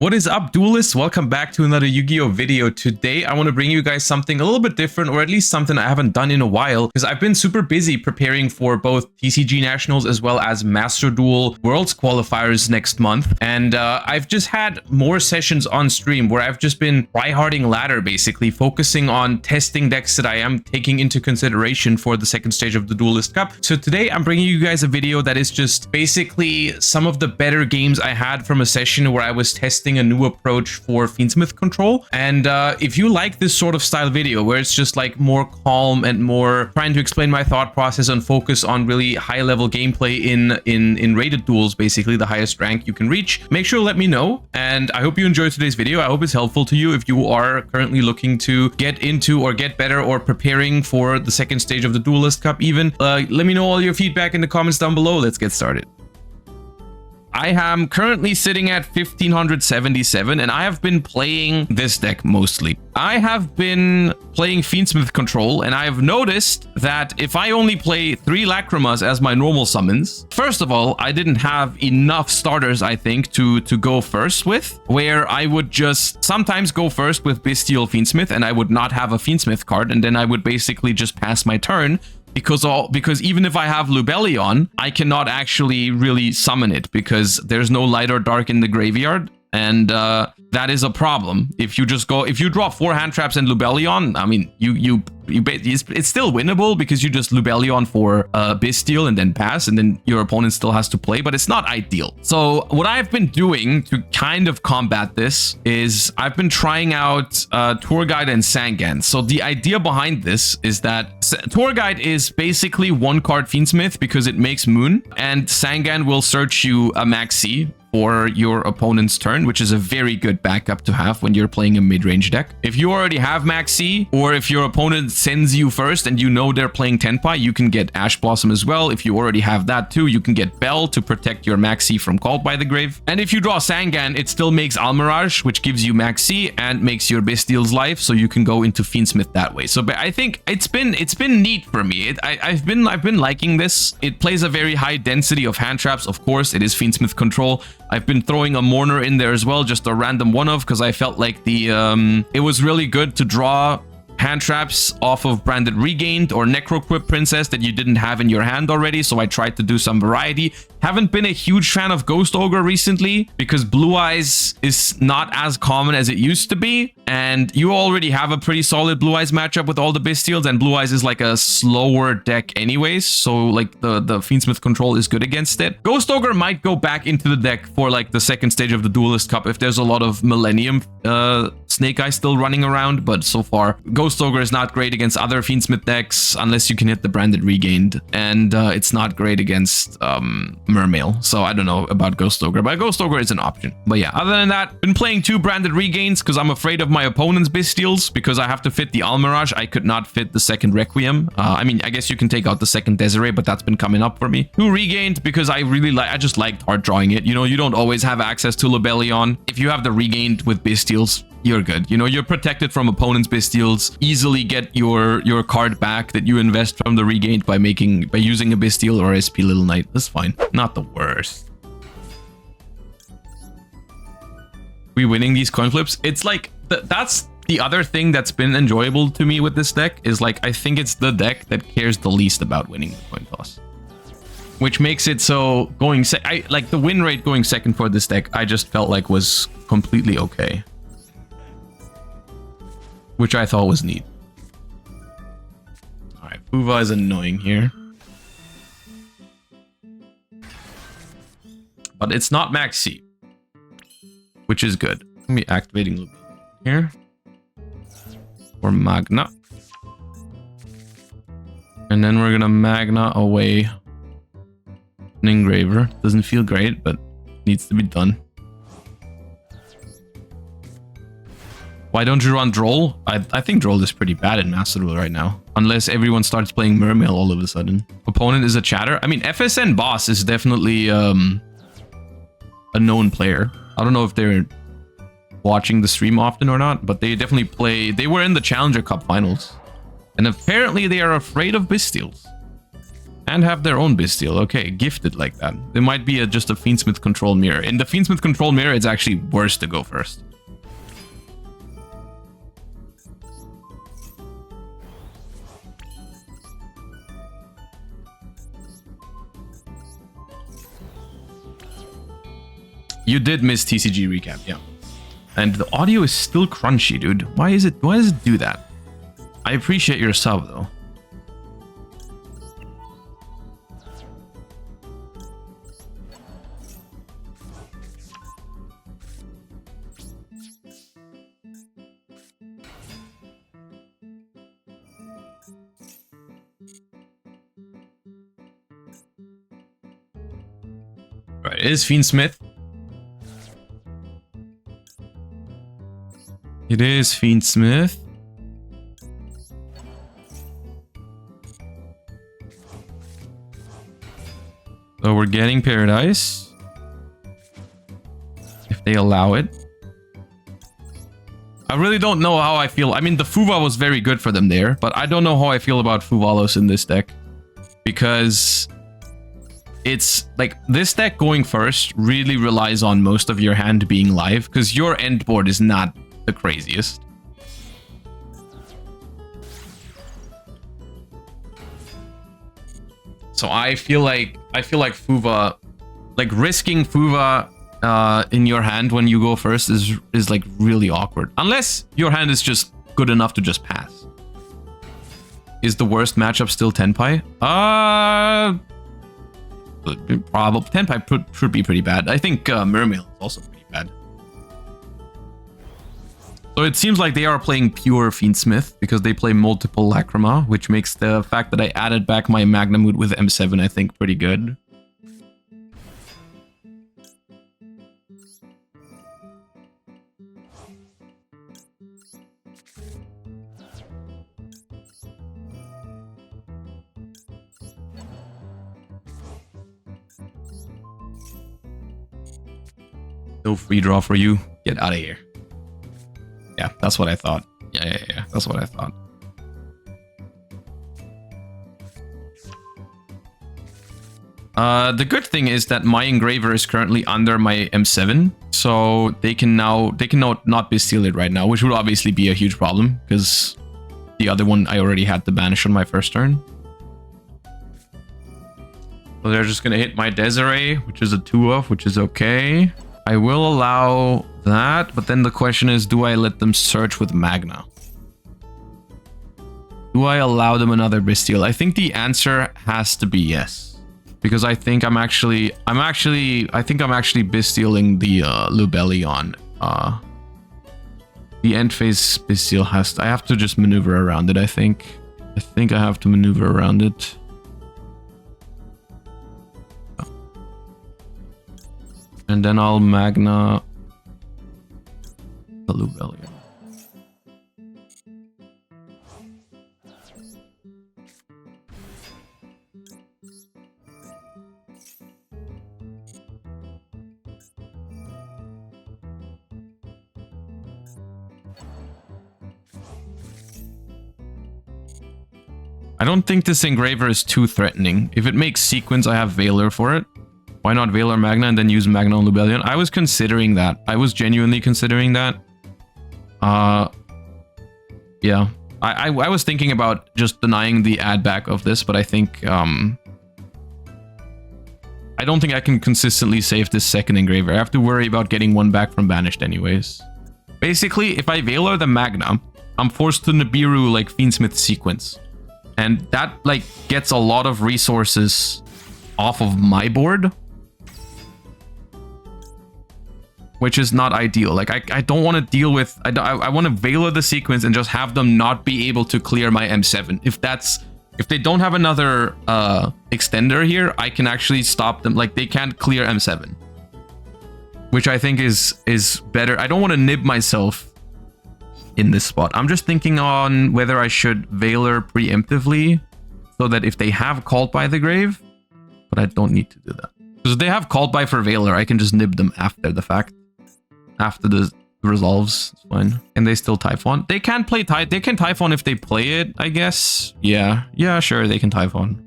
What is up, duelists? Welcome back to another Yu-Gi-Oh video. Today I want to bring you guys something a little bit different, or at least something I haven't done in a while, because I've been super busy preparing for both TCG Nationals as well as Master Duel Worlds qualifiers next month. And I've just had more sessions on stream where I've just been tryharding ladder, basically focusing on testing decks that I am taking into consideration for the second stage of the Duelist Cup. So today I'm bringing you guys a video that is just basically some of the better games I had from a session where I was testing a new approach for Fiendsmith control. And if you like this sort of style video where it's just like more calm and more trying to explain my thought process and focus on really high level gameplay in rated duels, basically the highest rank you can reach, make sure to let me know. And I hope you enjoyed today's video. I hope it's helpful to you if you are currently looking to get into or get better or preparing for the second stage of the Duelist Cup even. Let me know all your feedback in the comments down below. Let's get started. I am currently sitting at 1577 and I have been playing this deck mostly. I have been playing Fiendsmith control and I have noticed that if I only play 3 Lacrimas as my normal summons, first of all, I didn't have enough starters, I think, to go first with, where I would just sometimes go first with Bestial Fiendsmith and I would not have a Fiendsmith card, and then I would basically just pass my turn. Because even if I have Lubellion, I cannot actually really summon it because there's no light or dark in the graveyard. And that is a problem. If you drop 4 hand traps and Lubellion, I mean, it's still winnable because you just Lubellion for Bestial and then pass, and then your opponent still has to play, but it's not ideal. So what I've been doing to kind of combat this is I've been trying out Tour Guide and Sangan. So the idea behind this is that Tour Guide is basically 1 card Fiendsmith because it makes Moon, and Sangan will search you a Maxi for your opponent's turn, which is a very good backup to have when you're playing a mid-range deck. If you already have Maxi, or if your opponent sends you first and you know they're playing Tenpai, you can get Ash Blossom as well. If you already have that too, you can get Bell to protect your Maxi from Called by the Grave. And if you draw Sangan, it still makes Almirage, which gives you Maxi and makes your Bestial's life, so you can go into Fiendsmith that way. So I think it's been neat for me. I've been liking this. It plays a very high density of hand traps. Of course, it is Fiendsmith control. I've been throwing a Mourner in there as well, just a random one-off, because I felt like it was really good to draw hand traps off of Branded Regained or Necroquip Princess that you didn't have in your hand already, so I tried to do some variety. Haven't been a huge fan of Ghost Ogre recently because Blue Eyes is not as common as it used to be, and you already have a pretty solid Blue Eyes matchup with all the Bestials, and Blue Eyes is like a slower deck anyways, so like the Fiendsmith control is good against it. Ghost Ogre might go back into the deck for like the second stage of the Duelist Cup if there's a lot of Millennium Snake Eye still running around, but so far Ghost Ogre is not great against other Fiendsmith decks unless you can hit the Branded Regained, and it's not great against Mermail. So I don't know about Ghost Ogre, but Ghost Ogre is an option. But yeah, other than that, been playing 2 Branded Regains because I'm afraid of my opponent's Bestials because I have to fit the Almirage. I could not fit the second Requiem. I mean, I guess you can take out the second Desiree, but that's been coming up for me. 2 Regained because I just liked hard drawing it. You know, you don't always have access to Lubellion. If you have the Regained with Bestials, you're good. You know, you're protected from opponent's Bestials. Easily get your card back that you invest from the Regained by using a Bestial or SP Little Knight. That's fine. Not the worst. We winning these coin flips? It's like that's the other thing that's been enjoyable to me with this deck is like I think it's the deck that cares the least about winning the coin toss, which makes it so like the win rate going second for this deck I just felt like was completely okay, which I thought was neat. All right, Puva is annoying here, but it's not Maxi, which is good. Let me activating Loop here or Magna, and then we're gonna Magna away an Engraver. Doesn't feel great, but needs to be done. Why don't you run Droll? I think Droll is pretty bad in Master Duel right now. Unless everyone starts playing Mermail all of a sudden. Opponent is a chatter. I mean, FSN Boss is definitely a known player. I don't know if they're watching the stream often or not, but they definitely play. They were in the Challenger Cup finals. And apparently they are afraid of Bestials. And have their own Bestial. Okay, gifted like that. There might be just a Fiendsmith control mirror. In the Fiendsmith control mirror, it's actually worse to go first. You did miss TCG recap, yeah. And the audio is still crunchy, dude. Why does it do that? I appreciate your sub though. Right, it is Fiendsmith. It is Fiendsmith. So we're getting Paradise. If they allow it. I really don't know how I feel. I mean, the Fuva was very good for them there, but I don't know how I feel about Fuvalos in this deck. Because it's like this deck going first really relies on most of your hand being live, because your end board is not the craziest. So I feel like Fuva, like risking Fuva in your hand when you go first is like really awkward. Unless your hand is just good enough to just pass. Is the worst matchup still Tenpai? Probably Tenpai should be pretty bad. I think Mermail is also pretty bad. So it seems like they are playing pure Fiendsmith because they play multiple Lacrima, which makes the fact that I added back my Magnamood with M7, I think, pretty good. No free draw for you. Get out of here. Yeah, that's what I thought. Yeah. That's what I thought. The good thing is that my Engraver is currently under my M7, so they can not bestial it right now, which would obviously be a huge problem because the other one I already had to banish on my first turn. So they're just gonna hit my Desiree, which is a 2-off, which is okay. I will allow that, but then the question is, do I let them search with Magna? Do I allow them another Bestial? I think the answer has to be yes, because I think I'm actually Bestialing the Lubellion. The end phase Bestial I have to just maneuver around it. I think I have to maneuver around it. And then I'll Magna the Lubellion. I don't think this Engraver is too threatening. If it makes sequence, I have Valor for it. Why not Valor Magna and then use Magna on Lubellion? I was considering that. I was genuinely considering that. Yeah. I was thinking about just denying the add back of this, but I think I don't think I can consistently save this second Engraver. I have to worry about getting one back from Banished anyways. Basically, if I Valor the Magna, I'm forced to Nibiru like Fiendsmith sequence. And that like gets a lot of resources off of my board, which is not ideal. Like I don't want to deal with, I want to Valor the sequence and just have them not be able to clear my M7. If they don't have another extender here, I can actually stop them. Like they can't clear M7, which I think is better. I don't want to nib myself in this spot. I'm just thinking on whether I should Valor preemptively so that if they have Called by the Grave, but I don't need to do that. Because if they have Called by for Valor, I can just nib them after the fact. After the resolves, it's fine. And they still Typhon. They can play they can Typhon if they play it, I guess. Yeah, sure, they can Typhon.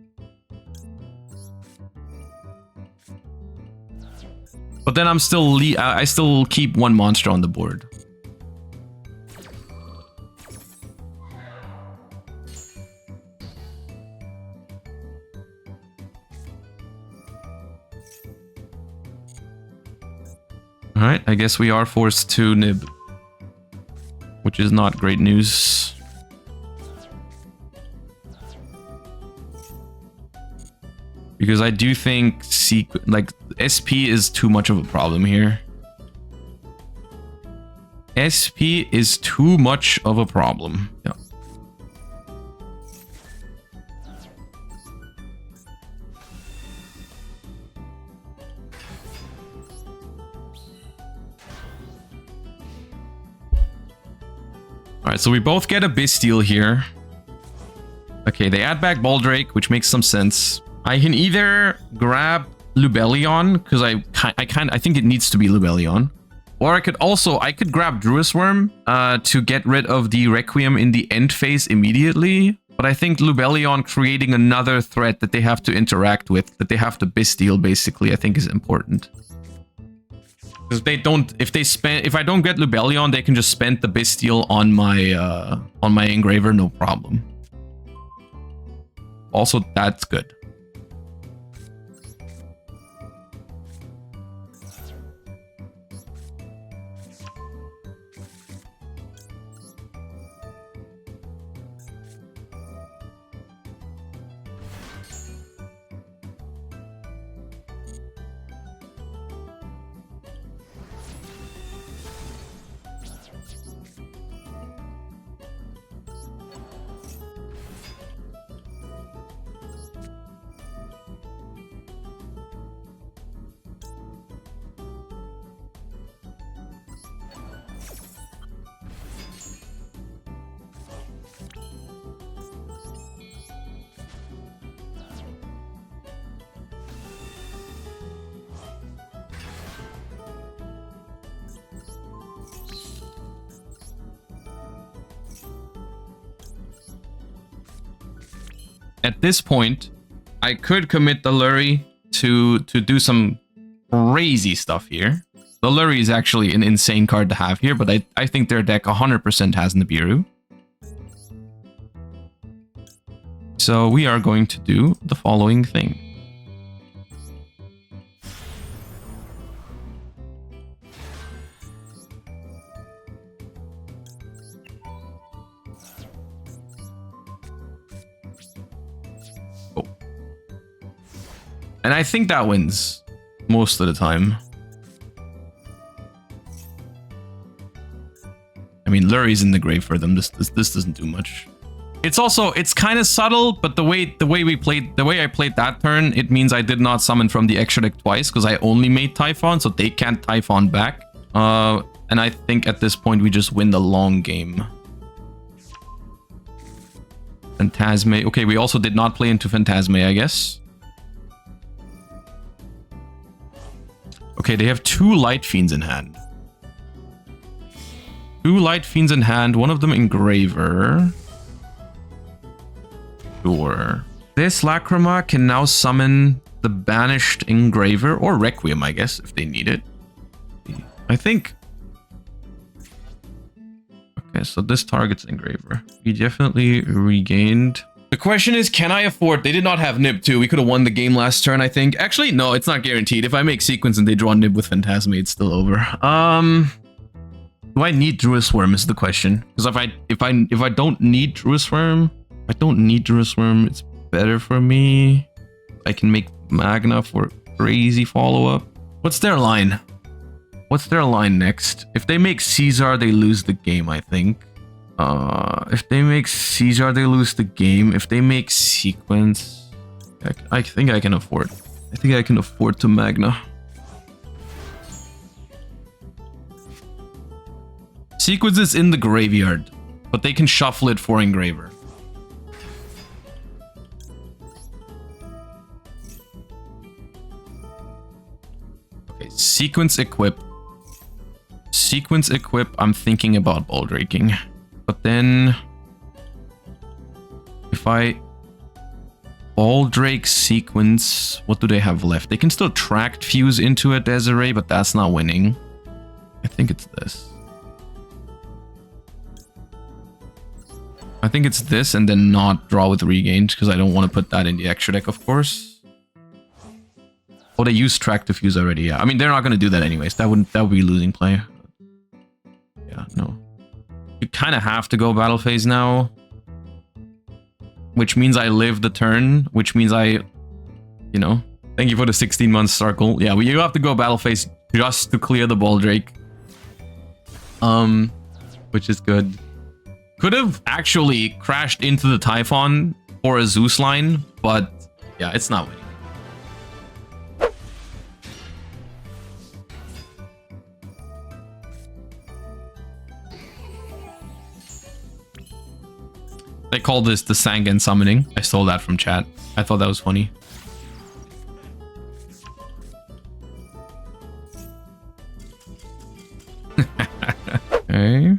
But then I still keep one monster on the board. All right, I guess we are forced to nib, which is not great news. Because I do think SP is too much of a problem here. SP is too much of a problem. Yeah. Alright, so we both get a Bastille here. Okay, they add back Baldrake, which makes some sense. I can either grab Lubellion, because I think it needs to be Lubellion. Or I could grab Druis Worm to get rid of the Requiem in the end phase immediately. But I think Lubellion creating another threat that they have to interact with, that they have to Bastille basically, I think is important. Because if I don't get Lubellion, they can just spend the Bastille on my engraver, no problem. Also, that's good. At this point, I could commit the Lurry to do some crazy stuff here. The Lurry is actually an insane card to have here, but I think their deck 100% has Nibiru. So we are going to do the following thing. And I think that wins most of the time. I mean, Lurry's in the grave for them. This doesn't do much. It's kind of subtle, but the way I played that turn, it means I did not summon from the extra deck twice because I only made Typhon, so they can't Typhon back. And I think at this point we just win the long game. Phantasme. Okay, we also did not play into Phantasme, I guess. Okay, they have 2 Light Fiends in hand. 2 Light Fiends in hand, one of them Engraver. Sure. This Lacrima can now summon the Banished Engraver, or Requiem, I guess, if they need it. I think... Okay, so this targets Engraver. We definitely regained... The question is, can I afford... They did not have Nib too. We could have won the game last turn, I think. Actually, no, it's not guaranteed. If I make Sequence and they draw Nib with Phantasme, it's still over. Do I need Druis Worm is the question. Because if I don't need Druis Worm... I don't need Druis Worm. It's better for me. I can make Magna for crazy follow-up. What's their line? What's their line next? If they make Caesar, they lose the game, I think. If they make Caesar, they lose the game. If they make Sequence, I think I can afford. I think I can afford to Magna. Sequence is in the graveyard, but they can shuffle it for Engraver. Okay, Sequence equip. Sequence equip, I'm thinking about Baldraking. But then, if I Baldrake sequence. What do they have left? They can still tracked fuse into a Desiree, but that's not winning. I think it's this. I think it's this and then not draw with regained because I don't want to put that in the extra deck, of course. Oh, they use track to fuse already. Yeah, I mean they're not going to do that anyways. That would be losing play. Yeah, no. You kind of have to go battle phase now, which means I live the turn, which means I, you know, thank you for the 16-month circle. Yeah, well, you have to go battle phase just to clear the Baldrake. Which is good. Could have actually crashed into the Typhon or a Zeus line, but yeah, it's not winning. They call this the Sangan summoning. I stole that from chat. I thought that was funny. Okay.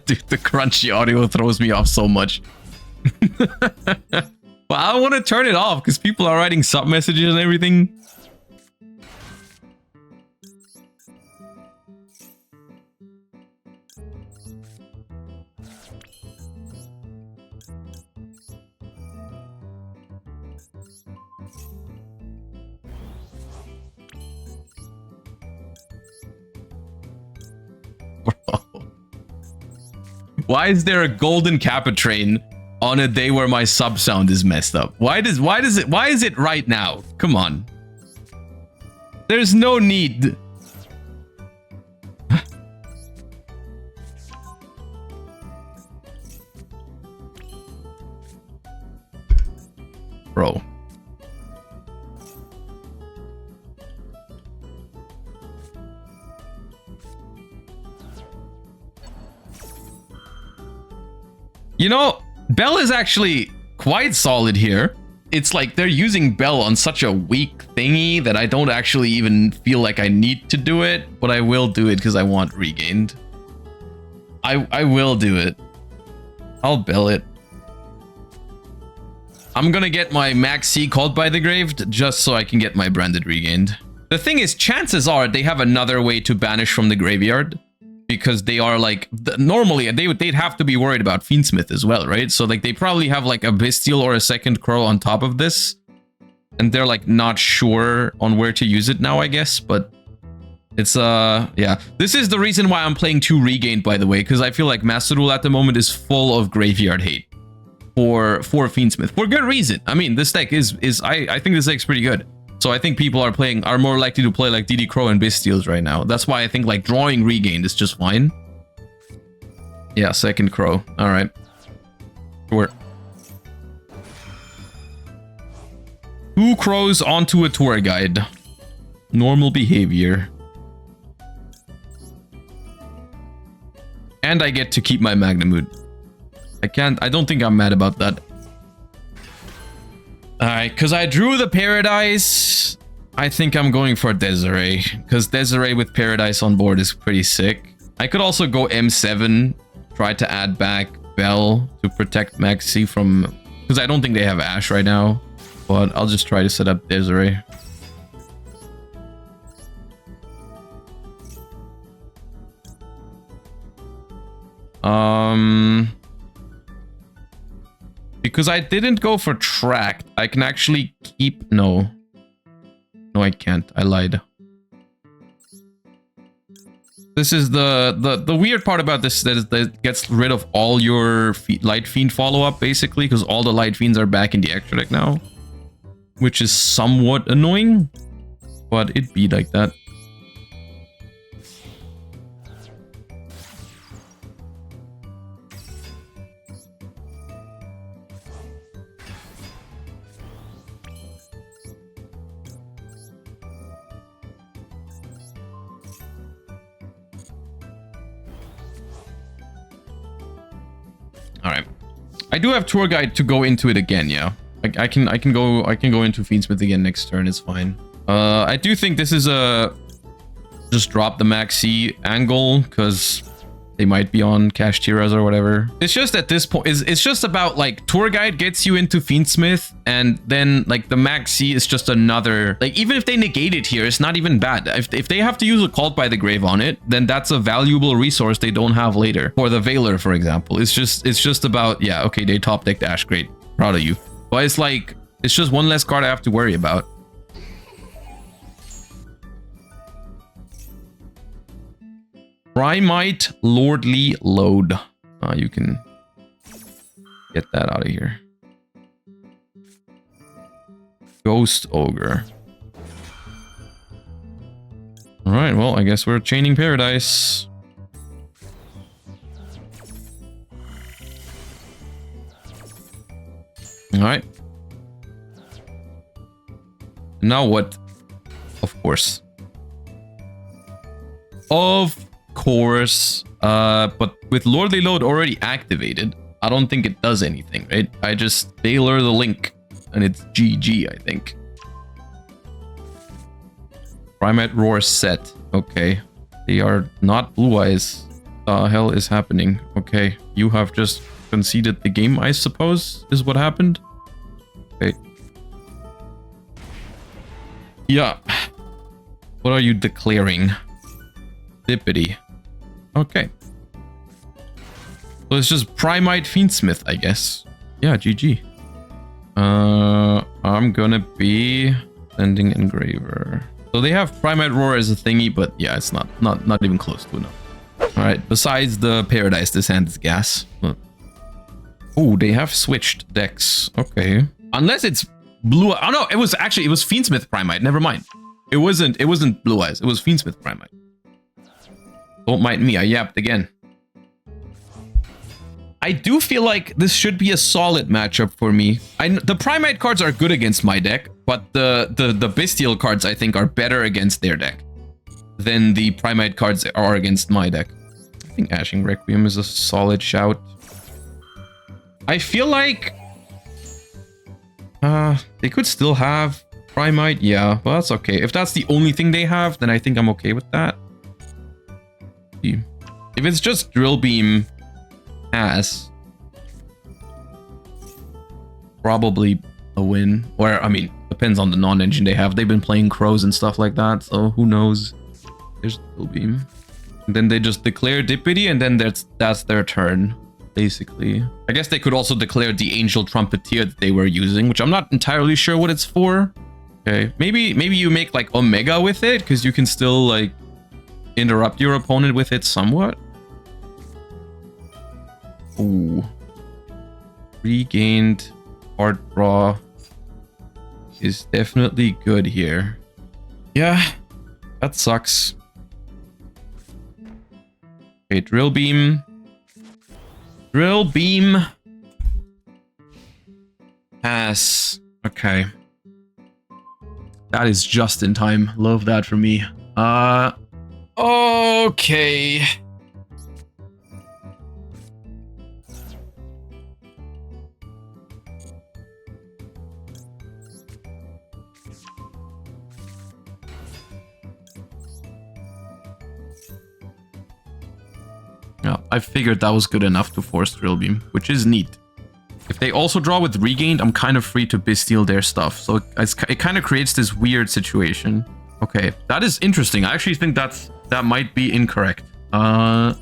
Dude, the crunchy audio throws me off so much. But I want to turn it off because people are writing sub messages and everything. Why is there a golden Kappa train on a day where my sub sound is messed up? Why is it right now? Come on. There's no need. Bro. You know, Bell is actually quite solid here. It's like they're using Bell on such a weak thingy that I don't actually even feel like I need to do it, but I will do it because I want regained. I will do it. I'll Bell it. I'm gonna get my Max C called by the grave just so I can get my branded regained. The thing is, chances are they have another way to banish from the graveyard. Because they are like, normally they'd have to be worried about Fiendsmith as well, right? So like they probably have like a Bestial or a second Crow on top of this. And they're like not sure on where to use it now, I guess. But it's, yeah. This is the reason why I'm playing 2 Regained, by the way. Because I feel like Master Duel at the moment is full of graveyard hate for Fiendsmith. For good reason. I mean, this deck I think this deck's pretty good. So I think people are more likely to play like DD Crow and Bestials right now. That's why I think like drawing Regained is just fine. Yeah, second Crow. All right. Sure. 2 Crows onto a tour guide. Normal behavior. And I get to keep my Magnamute. I don't think I'm mad about that. Alright, because I drew the Paradise, I think I'm going for Desiree. Because Desiree with Paradise on board is pretty sick. I could also go M7, try to add back Bell to protect Maxi from... Because I don't think they have Ash right now. But I'll just try to set up Desiree. Because I didn't go for tracked, I can actually keep... No, I can't. I lied. This is the weird part about this, that it gets rid of all your Light Fiend follow-up, basically, because all the Light Fiends are back in the extra deck now. Which is somewhat annoying, but it be like that. I do have tour guide to go into it again. Yeah, I can go into Fiendsmith again next turn. It's fine. I do think this is a just drop the maxi angle because they might be on cash tiras or whatever. It's just at this point, it's just about like tour guide gets you into Fiendsmith, and then like the maxi is just another, like even if they negate it here, it's not even bad. If they have to use a Cult by the Grave on it, then that's a valuable resource they don't have later. For the Veiler, for example, it's just about, yeah, okay, they top decked Ash, great, proud of you. But it's like, it's just one less card I have to worry about. Primite Lordly Load. You can get that out of here. Ghost Ogre. All right, well, I guess we're chaining Paradise. All right. Now what? Of course. Of course. But with Lordly Load already activated, I don't think it does anything, right? I just Veiler the Link, and it's GG, I think. Primate Roar set. Okay. They are not Blue Eyes. The hell is happening? Okay. You have just conceded the game, I suppose, is what happened. Okay. Yeah. What are you declaring? Dippity. Okay. So it's just Primite Fiendsmith, I guess. Yeah, GG. I'm gonna be sending Engraver. So they have Primate Roar as a thingy, but yeah, it's not even close to enough. All right. Besides the Paradise, this hand is gas. Oh, they have switched decks. Okay. Unless it's Blue. Oh no, it was Fiendsmith Primite. Never mind. It wasn't Blue Eyes. It was Fiendsmith Primite. Don't mind me. I yapped again. I do feel like this should be a solid matchup for me. The Primite cards are good against my deck, but the Bestial cards I think are better against their deck than the Primite cards are against my deck. I think Ashing Requiem is a solid shout. I feel like they could still have Primite. Yeah, well, that's okay. If that's the only thing they have, then I think I'm okay with that. If it's just Drill Beam Ass, probably a win. Or, I mean, depends on the non-engine they have. They've been playing Crows and stuff like that, so who knows. There's Drill Beam. And then they just declare Dippity, and then that's their turn, basically. I guess they could also declare the Angel Trumpeteer that they were using, which I'm not entirely sure what it's for. Okay, maybe you make like Omega with it, because you can still like interrupt your opponent with it somewhat. Ooh. Regained card draw is definitely good here. Yeah, that sucks. Okay, Drill Beam. Drill Beam. Pass. Okay. That is just in time. Love that for me. Okay. Yeah, I figured that was good enough to force Drill Beam, which is neat. If they also draw with Regained, I'm kind of free to Bestial their stuff, so it kind of creates this weird situation. Okay, that is interesting. I actually think that might be incorrect. Because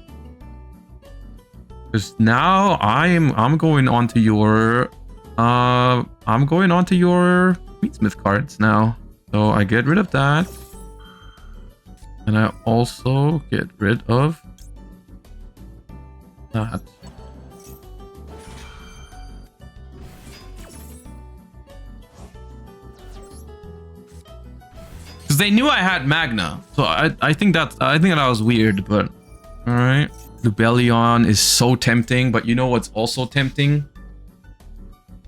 now I'm going on to your Fiendsmith cards now. So I get rid of that, and I also get rid of that. Because they knew I had Magna, so I think that was weird, but all right. Lubellion is so tempting, but you know what's also tempting?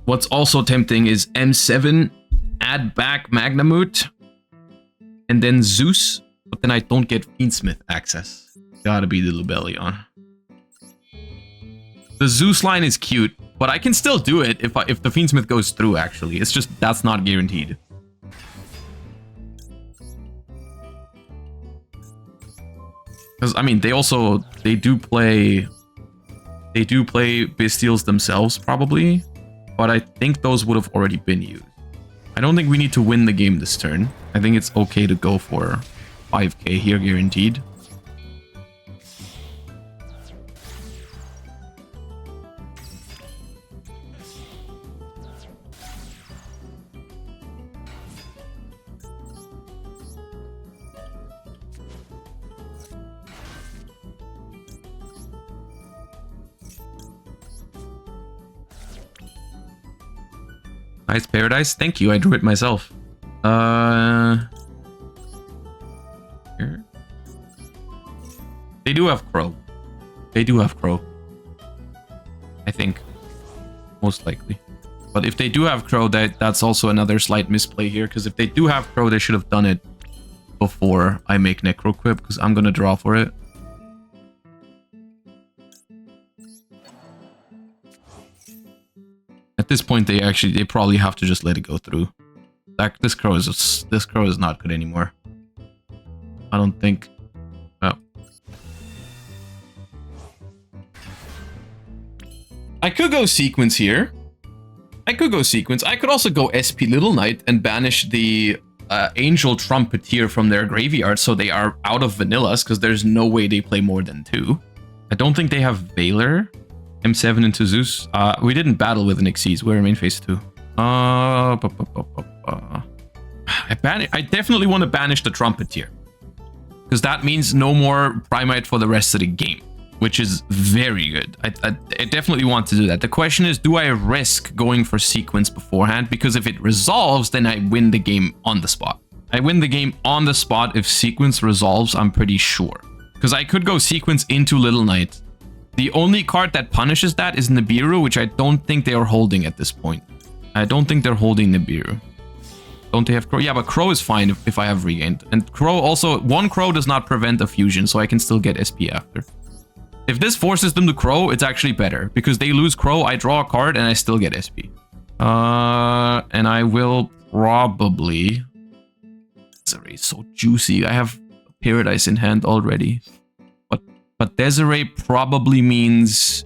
What's also tempting is M7, add back Magnamut, and then Zeus, but then I don't get Fiendsmith access. Gotta be the Lubellion. The Zeus line is cute, But I can still do it if the Fiendsmith goes through, actually. It's just that's not guaranteed. Because, I mean, they do play Bestials themselves, probably. But I think those would have already been used. I don't think we need to win the game this turn. I think it's okay to go for 5k here, guaranteed. Nice Paradise. Thank you. I drew it myself. Here. They do have Crow. They do have Crow. I think. Most likely. But if they do have Crow, that's also another slight misplay here. Because if they do have Crow, they should have done it before I make Necro Quip. Because I'm going to draw for it. At this point, they probably have to just let it go through. This crow is not good anymore. I don't think. Oh. I could go sequence here. I could also go SP Little Knight and banish the Angel Trumpeteer from their graveyard, so they are out of vanillas, because there's no way they play more than 2. I don't think they have Valor. M7 into Zeus. We didn't battle with an Xyz. We're in main phase 2. I definitely want to banish the Trumpeteer. Because that means no more Primite for the rest of the game. Which is very good. I definitely want to do that. The question is, do I risk going for sequence beforehand? Because if it resolves, then I win the game on the spot. I win the game on the spot if sequence resolves, I'm pretty sure. Because I could go sequence into Little Knight. The only card that punishes that is Nibiru, which I don't think they are holding at this point. I don't think they're holding Nibiru. Don't they have Crow? Yeah, but Crow is fine if I have regained. And Crow also, 1 Crow does not prevent a fusion, so I can still get SP after. If this forces them to Crow, it's actually better. Because they lose Crow, I draw a card, and I still get SP. And I will probably... Desiree is so juicy. I have Paradise in hand already. But Desiree probably means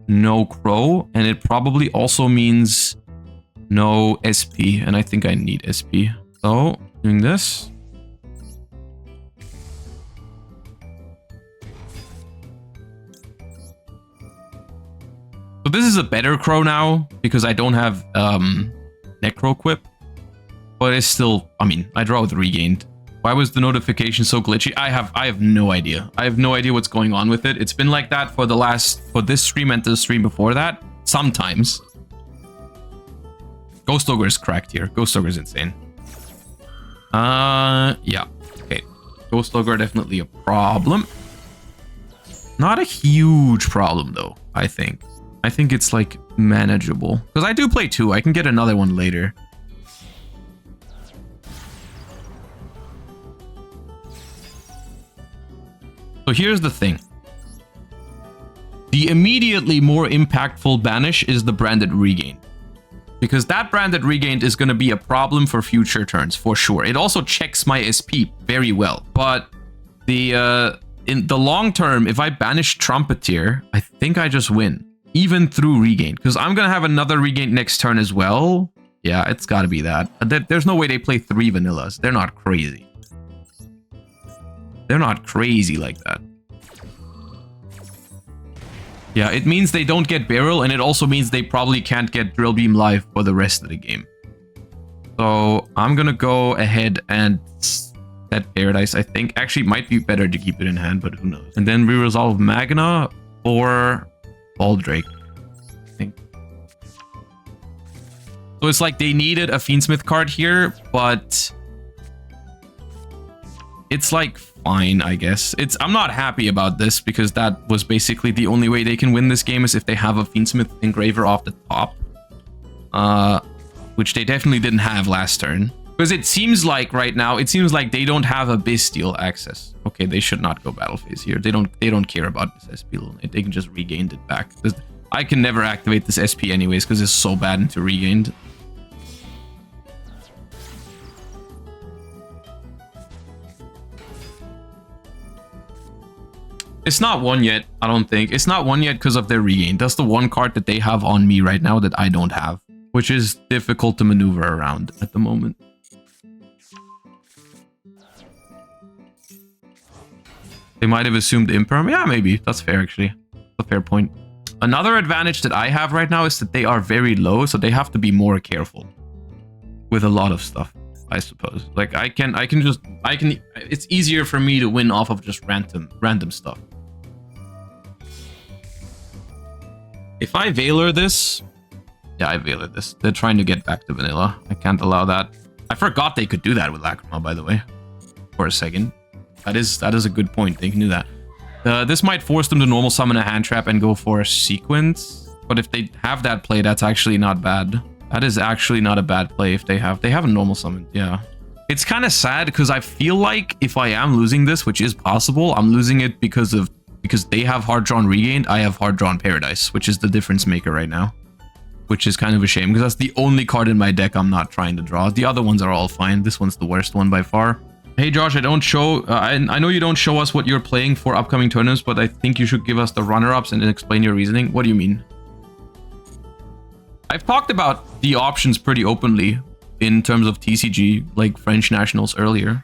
no Crow, and it probably also means no SP, and I think I need SP. So, doing this. So this is a better Crow now, because I don't have Necro Quip. But it's still, I mean, I draw with Regained. Why was the notification so glitchy? I have no idea. I have no idea what's going on with it. It's been like that for this stream and the stream before that. Sometimes. Ghost Ogre is cracked here. Ghost Ogre is insane. Yeah. Okay. Ghost Ogre definitely a problem. Not a huge problem though, I think. I think it's like manageable. Because I do play 2. I can get another one later. So here's the thing. The immediately more impactful banish is the Branded Regain. Because that Branded Regain is going to be a problem for future turns, for sure. It also checks my SP very well. But in the long term, if I banish Trumpeteer, I think I just win. Even through Regain. Because I'm going to have another Regain next turn as well. Yeah, it's got to be that. There's no way they play 3 vanillas. They're not crazy. They're not crazy like that. Yeah, it means they don't get Barrel, and it also means they probably can't get Drill Beam live for the rest of the game. So I'm gonna go ahead and set Paradise, I think. Actually, it might be better to keep it in hand, but who knows. And then we resolve Magna or Baldrake, I think. So it's like they needed a Fiendsmith card here, but it's like fine, I guess. I'm not happy about this because that was basically the only way they can win this game is if they have a Fiendsmith Engraver off the top. Which they definitely didn't have last turn. Because it seems like right now, it seems like they don't have a Bestial access. Okay, they should not go battle phase here. They don't care about this SP. They can just regain it back. I can never activate this SP anyways because it's so bad into regained. It's not one yet, I don't think. It's not one yet because of their regain. That's the one card that they have on me right now that I don't have, which is difficult to maneuver around at the moment. They might have assumed Imperm. Yeah, maybe. That's fair, actually. That's a fair point. Another advantage that I have right now is that they are very low, so they have to be more careful with a lot of stuff, I suppose. Like, it's easier for me to win off of just random stuff. If I Veiler this... Yeah, I Veiler this. They're trying to get back to vanilla. I can't allow that. I forgot they could do that with Lacrima, by the way. For a second. That is a good point. They can do that. This might force them to normal summon a hand trap and go for a sequence. But if they have that play, that's actually not bad. That is actually not a bad play if they have a normal summon. Yeah. It's kind of sad because I feel like if I am losing this, which is possible, I'm losing it because they have hard drawn regained, I have hard drawn paradise, which is the difference maker right now. Which is kind of a shame because that's the only card in my deck I'm not trying to draw. The other ones are all fine. This one's the worst one by far. Hey Josh, I know you don't show us what you're playing for upcoming tournaments, but I think you should give us the runner-ups and then explain your reasoning. What do you mean? I've talked about the options pretty openly in terms of TCG, like French nationals earlier.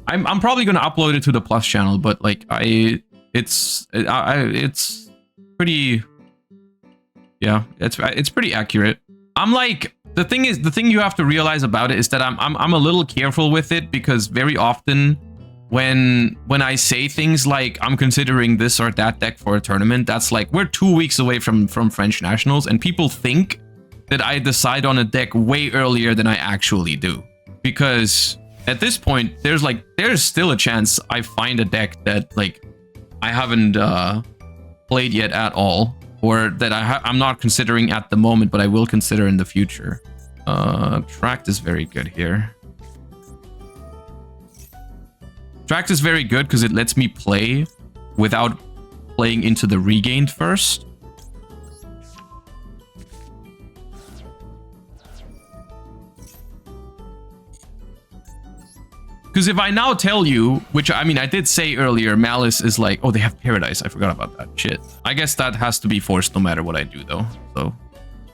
I'm probably going to upload it to the Plus channel, but like it's pretty, yeah, it's pretty accurate. I'm like, the thing you have to realize about it is that I'm a little careful with it because very often when I say things like I'm considering this or that deck for a tournament, that's like we're 2 weeks away from French nationals and people think that I decide on a deck way earlier than I actually do. Because at this point, there's still a chance I find a deck that like I haven't played yet at all. Or that I'm not considering at the moment, but I will consider in the future. Tract is very good here. Tract is very good because it lets me play without playing into the regained first. Because if I now tell you, which I mean, I did say earlier, Malice is like, oh, they have Paradise. I forgot about that. Shit. I guess that has to be forced no matter what I do, though. So,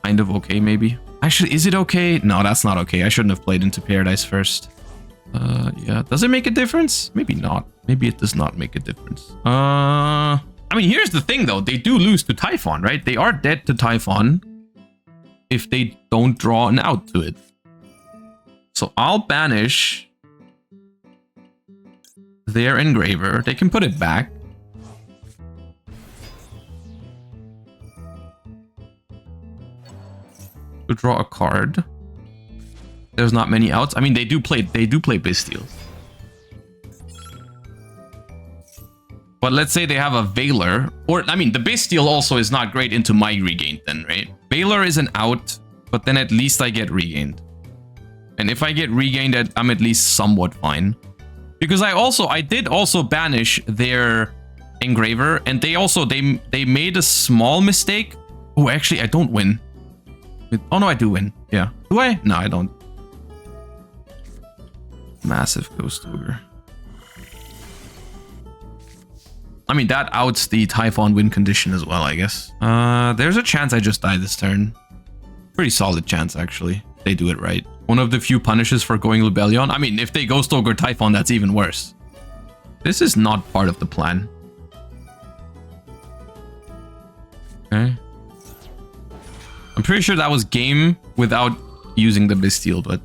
kind of okay, maybe. Actually, is it okay? No, that's not okay. I shouldn't have played into Paradise first. Yeah. Does it make a difference? Maybe not. Maybe it does not make a difference. I mean, here's the thing, though. They do lose to Typhon, right? They are dead to Typhon if they don't draw an out to it. So, I'll banish their engraver. They can put it back. To draw a card. There's not many outs. I mean, they do play Bestial. But let's say they have a Veiler, or I mean, the Bestial also is not great into my regained then, right? Veiler is an out, but then at least I get regained. And if I get regained, I'm at least somewhat fine. Because I did also banish their engraver, and they made a small mistake. Oh, actually, I don't win. Oh no, I do win. Yeah. Do I? No, I don't. Massive Ghost Ogre. I mean, that outs the Typhon win condition as well, I guess. There's a chance I just die this turn. Pretty solid chance, actually. They do it right. One of the few punishes for going Lebellion. I mean, if they Ghost Ogre Typhon, that's even worse. This is not part of the plan. Okay. I'm pretty sure that was game without using the Bestial, but...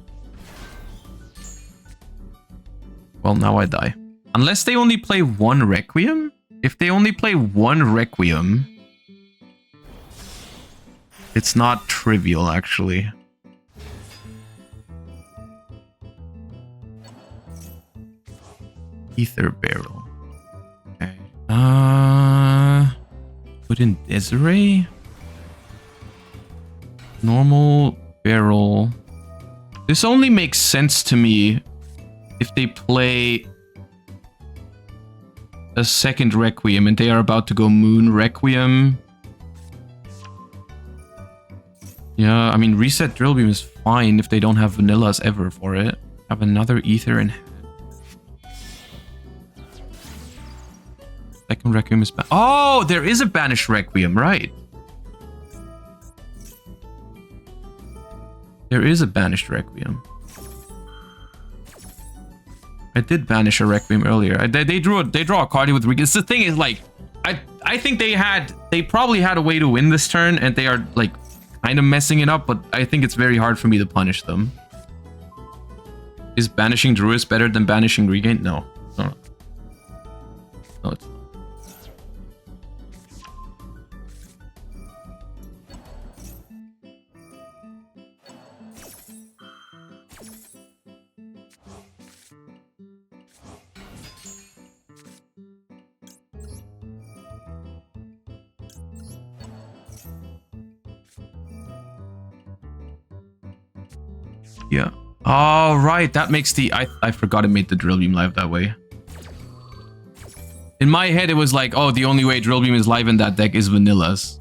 Well, now I die. Unless they only play one Requiem? If they only play one Requiem... It's not trivial, actually. Ether Barrel. Okay. Put in Desiree. Normal Barrel. This only makes sense to me if they play a second Requiem and they are about to go Moon Requiem. Yeah, I mean, reset Drill Beam is fine if they don't have vanillas ever for it. Have another Ether in hand. Second Requiem is... Oh, there is a Banished Requiem, right. There is a Banished Requiem. I did banish a Requiem earlier. They draw a card with Requiem. The thing is, like, I think they probably had a way to win this turn, and they are, like, kind of messing it up, but I think it's very hard for me to punish them. Is banishing Druis better than banishing Regain? No. No, it's not. Yeah. Oh, right. That makes the... I forgot it made the Drill Beam live that way. In my head, it was like, oh, the only way Drill Beam is live in that deck is vanillas.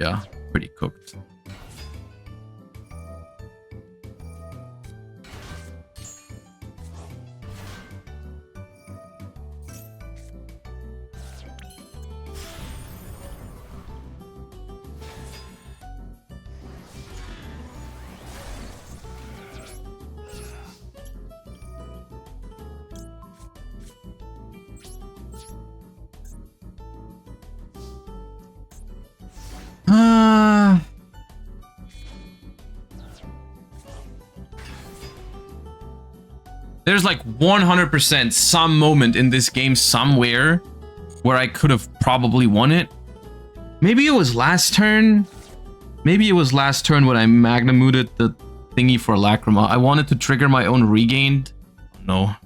Yeah, pretty cooked. There's like 100% some moment in this game somewhere where I could have probably won it. Maybe it was last turn. Maybe it was last turn when I Magna-Mooted the thingy for Lacrima. I wanted to trigger my own Regained. No.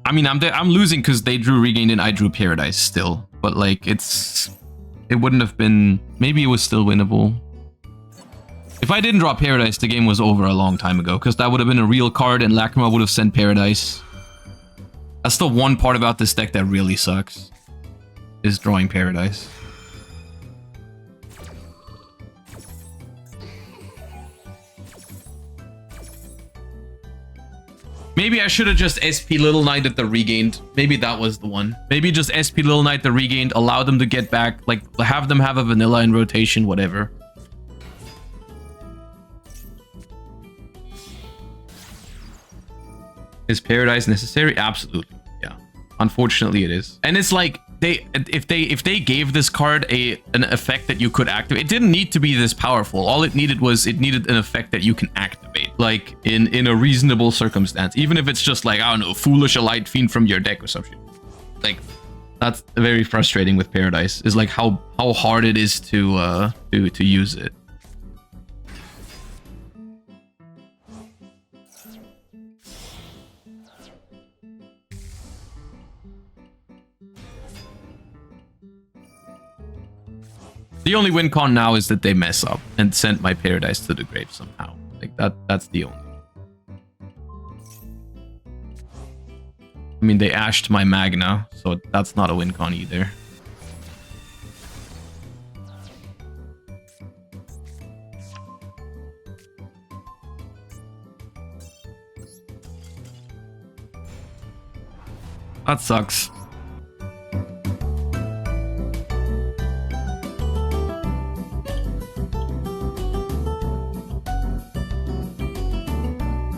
I mean, I'm losing because they drew Regained and I drew Paradise still. But like, it wouldn't have been... Maybe it was still winnable. If I didn't draw Paradise, the game was over a long time ago. Because that would have been a real card and Lacrima would have sent Paradise. That's the one part about this deck that really sucks. Is drawing Paradise. Maybe I should have just SP Little Knight at the Regained. Maybe that was the one. Maybe just SP Little Knight the Regained, allow them to get back, like have them have a vanilla in rotation, whatever. Is Paradise necessary? Absolutely. Yeah. Unfortunately it is. And it's like if they gave this card an effect that you could activate, it didn't need to be this powerful. All it needed was an effect that you can activate, like in a reasonable circumstance, even if it's just like, I don't know, Foolish Elite Fiend from your deck or something. Like, that's very frustrating with Paradise, is like how hard it is to use it. The only win con now is that they mess up and sent my Paradise to the grave somehow. Like that's the only. I mean, they ashed my Magna, so that's not a win con either. That sucks.